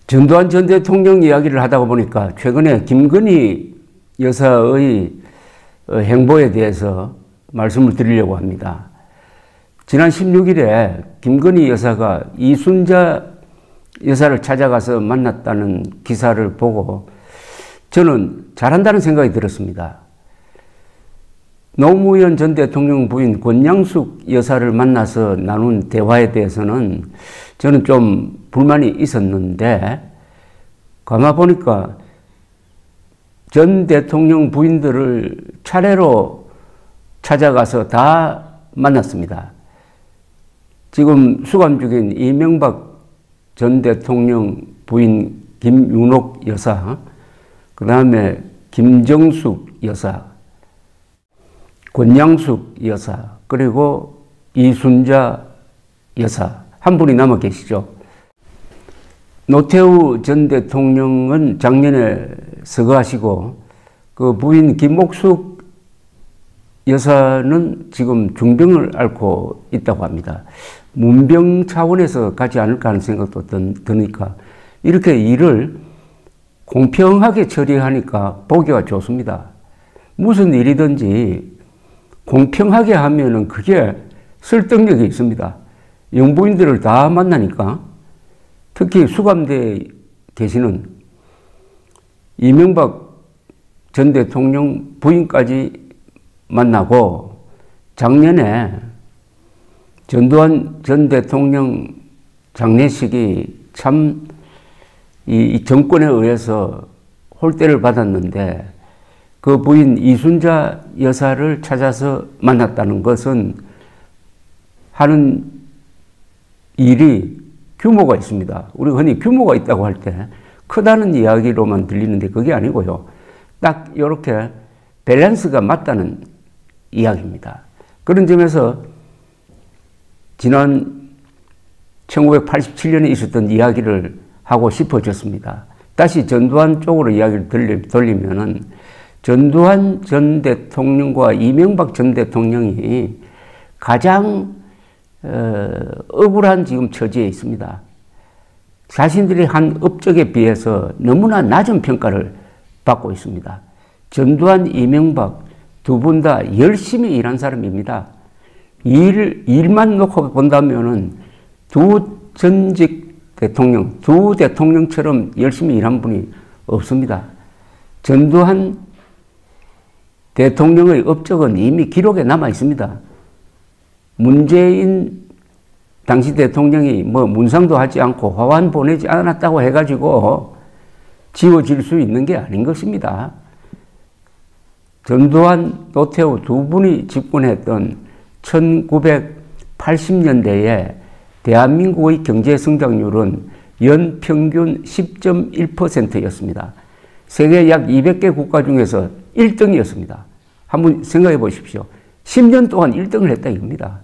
전두환 전 대통령 이야기를 하다 보니까 최근에 김건희 여사의 행보에 대해서 말씀을 드리려고 합니다. 지난 16일에 김건희 여사가 이순자 여사를 찾아가서 만났다는 기사를 보고 저는 잘한다는 생각이 들었습니다. 노무현 전 대통령 부인 권양숙 여사를 만나서 나눈 대화에 대해서는 저는 좀 불만이 있었는데 가만 보니까 전 대통령 부인들을 차례로 찾아가서 다 만났습니다. 지금 수감 중인 이명박 전 대통령 부인 김윤옥 여사, 그 다음에 김정숙 여사, 권양숙 여사, 그리고 이순자 여사, 한 분이 남아 계시죠. 노태우 전 대통령은 작년에 서거하시고 그 부인 김옥숙 여사는 지금 중병을 앓고 있다고 합니다. 문병 차원에서 가지 않을까 하는 생각도 드니까 이렇게 일을 공평하게 처리하니까 보기가 좋습니다. 무슨 일이든지 공평하게 하면은 그게 설득력이 있습니다. 영부인들을 다 만나니까 특히 수감대에 계시는 이명박 전 대통령 부인까지 만나고 작년에 전두환 전 대통령 장례식이 참 이 정권에 의해서 홀대를 받았는데 그 부인 이순자 여사를 찾아서 만났다는 것은 하는 일이 규모가 있습니다. 우리가 흔히 규모가 있다고 할 때 크다는 이야기로만 들리는데 그게 아니고요. 딱 이렇게 밸런스가 맞다는 이야기입니다. 그런 점에서 지난 1987년에 있었던 이야기를 하고 싶어졌습니다. 다시 전두환 쪽으로 이야기를 돌리면은 전두환 전 대통령과 이명박 전 대통령이 가장 억울한 지금 처지에 있습니다. 자신들이 한 업적에 비해서 너무나 낮은 평가를 받고 있습니다. 전두환, 이명박 두 분 다 열심히 일한 사람입니다. 일만 놓고 본다면은 두 전직 대통령, 두 대통령처럼 열심히 일한 분이 없습니다. 전두환 대통령의 업적은 이미 기록에 남아 있습니다. 문재인 당시 대통령이 뭐 문상도 하지 않고 화환 보내지 않았다고 해가지고 지워질 수 있는 게 아닌 것입니다. 전두환, 노태우 두 분이 집권했던 1980년대에 대한민국의 경제 성장률은 연평균 10.1%였습니다. 세계 약 200개 국가 중에서 1등이었습니다. 한번 생각해 보십시오. 10년 동안 1등을 했다 이겁니다.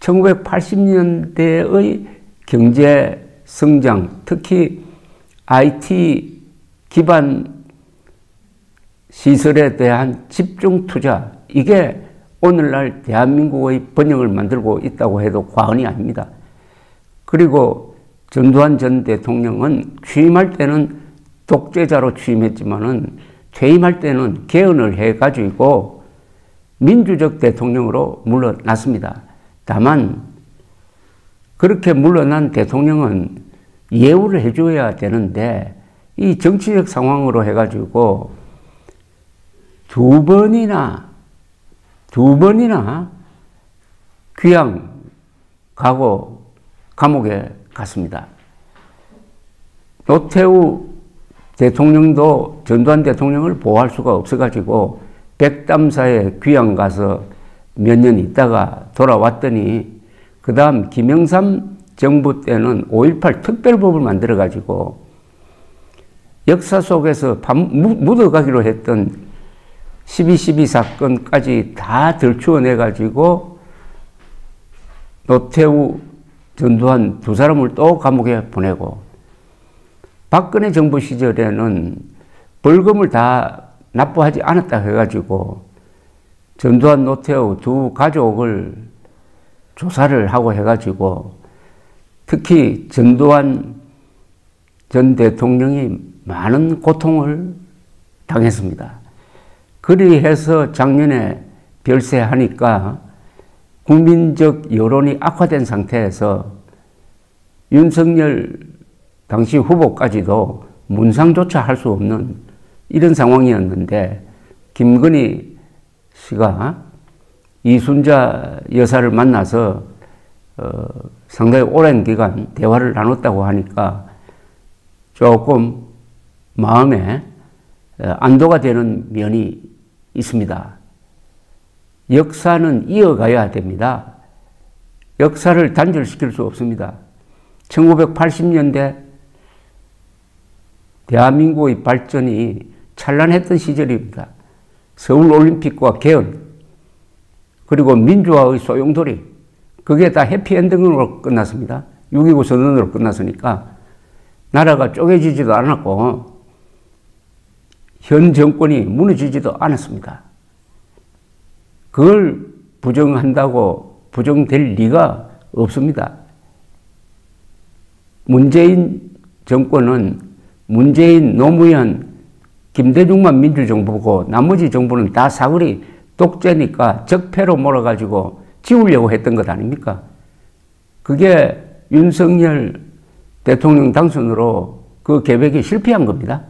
1980년대의 경제 성장, 특히 IT 기반 시설에 대한 집중 투자, 이게 오늘날 대한민국의 번영을 만들고 있다고 해도 과언이 아닙니다. 그리고 전두환 전 대통령은 취임할 때는 독재자로 취임했지만은 퇴임할 때는 개헌을 해가지고 민주적 대통령으로 물러났습니다. 다만 그렇게 물러난 대통령은 예우를 해줘야 되는데 이 정치적 상황으로 해가지고 두 번이나 귀양 가고 감옥에 갔습니다. 노태우 대통령도 전두환 대통령을 보호할 수가 없어가지고 백담사에 귀양 가서 몇 년 있다가 돌아왔더니 그 다음 김영삼 정부 때는 5.18 특별법을 만들어가지고 역사 속에서 묻어가기로 했던 12.12 사건까지 다 들추어내가지고 노태우, 전두환 두 사람을 또 감옥에 보내고 박근혜 정부 시절에는 벌금을 다 납부하지 않았다 해가지고 전두환, 노태우 두 가족을 조사를 하고 해가지고 특히 전두환 전 대통령이 많은 고통을 당했습니다. 그리해서 작년에 별세하니까 국민적 여론이 악화된 상태에서 윤석열 당시 후보까지도 문상조차 할 수 없는 이런 상황이었는데 김건희 씨가 이순자 여사를 만나서 상당히 오랜 기간 대화를 나눴다고 하니까 조금 마음에 안도가 되는 면이 있습니다. 역사는 이어가야 됩니다. 역사를 단절시킬 수 없습니다. 1980년대 대한민국의 발전이 찬란했던 시절입니다. 서울올림픽과 개헌, 그리고 민주화의 소용돌이, 그게 다 해피엔딩으로 끝났습니다. 6.29 선언으로 끝났으니까 나라가 쪼개지지도 않았고 현 정권이 무너지지도 않았습니다. 그걸 부정한다고 부정될 리가 없습니다. 문재인 정권은 문재인, 노무현, 김대중만 민주정부고 나머지 정부는 다 사거리 독재니까 적폐로 몰아가지고 지우려고 했던 것 아닙니까? 그게 윤석열 대통령 당선으로 그 계획이 실패한 겁니다.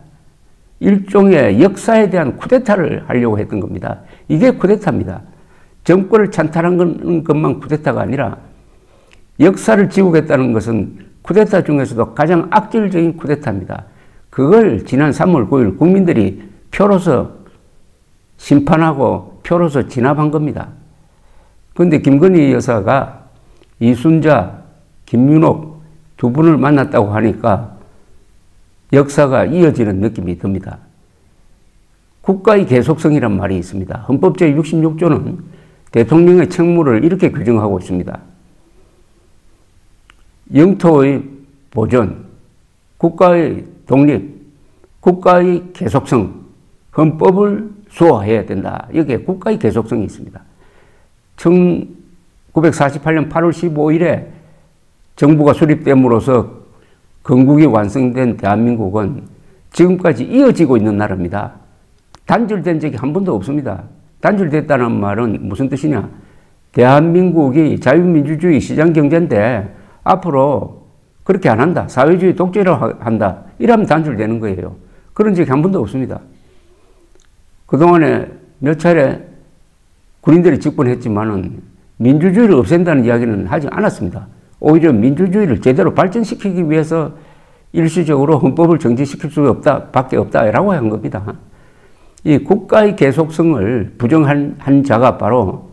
일종의 역사에 대한 쿠데타를 하려고 했던 겁니다. 이게 쿠데타입니다. 정권을 찬탈한 것만 쿠데타가 아니라 역사를 지우겠다는 것은 쿠데타 중에서도 가장 악질적인 쿠데타입니다. 그걸 지난 3월 9일 국민들이 표로서 심판하고 표로서 진압한 겁니다. 그런데 김건희 여사가 이순자, 김윤옥 두 분을 만났다고 하니까 역사가 이어지는 느낌이 듭니다. 국가의 계속성이란 말이 있습니다. 헌법 제66조는 대통령의 책무를 이렇게 규정하고 있습니다. 영토의 보존, 국가의 독립, 국가의 계속성, 헌법을 수호해야 된다. 여기에 국가의 계속성이 있습니다. 1948년 8월 15일에 정부가 수립됨으로써 건국이 완성된 대한민국은 지금까지 이어지고 있는 나라입니다. 단절된 적이 한 번도 없습니다. 단절됐다는 말은 무슨 뜻이냐? 대한민국이 자유민주주의 시장경제인데 앞으로 그렇게 안 한다. 사회주의 독재로 한다. 이러면 단절되는 거예요. 그런 적이 한 번도 없습니다. 그동안에 몇 차례 군인들이 집권했지만은 민주주의를 없앤다는 이야기는 하지 않았습니다. 오히려 민주주의를 제대로 발전시키기 위해서 일시적으로 헌법을 정지시킬 수 없다, 밖에 없다라고 한 겁니다. 이 국가의 계속성을 부정한 한 자가 바로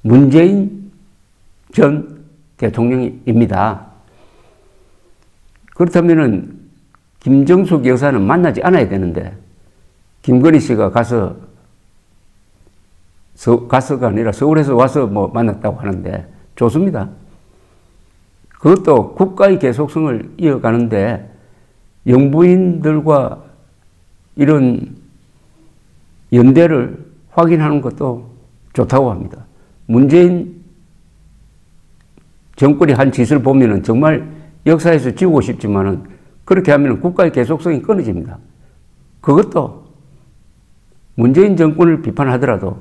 문재인 전 대통령입니다. 그렇다면은 김정숙 여사는 만나지 않아야 되는데 김건희 씨가 가서가 아니라 서울에서 와서 뭐 만났다고 하는데 좋습니다. 그것도 국가의 계속성을 이어가는데 영부인들과 이런 연대를 확인하는 것도 좋다고 합니다. 문재인 정권이 한 짓을 보면은 정말 역사에서 지우고 싶지만은 그렇게 하면 국가의 계속성이 끊어집니다. 그것도 문재인 정권을 비판하더라도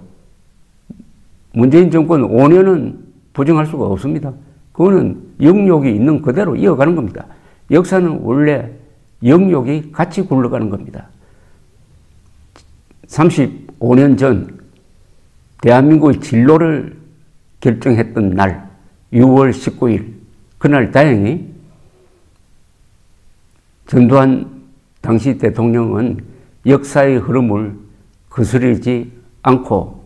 문재인 정권 5년은 부정할 수가 없습니다. 그거는 영욕이 있는 그대로 이어가는 겁니다. 역사는 원래 영욕이 같이 굴러가는 겁니다. 35년 전 대한민국의 진로를 결정했던 날 6월 19일 그날 다행히 전두환 당시 대통령은 역사의 흐름을 거스르지 않고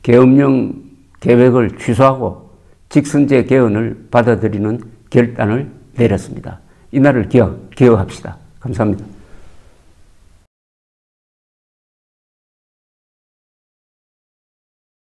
계엄령 계획을 취소하고 직선제 개헌을 받아들이는 결단을 내렸습니다. 이날을 기억합시다. 감사합니다.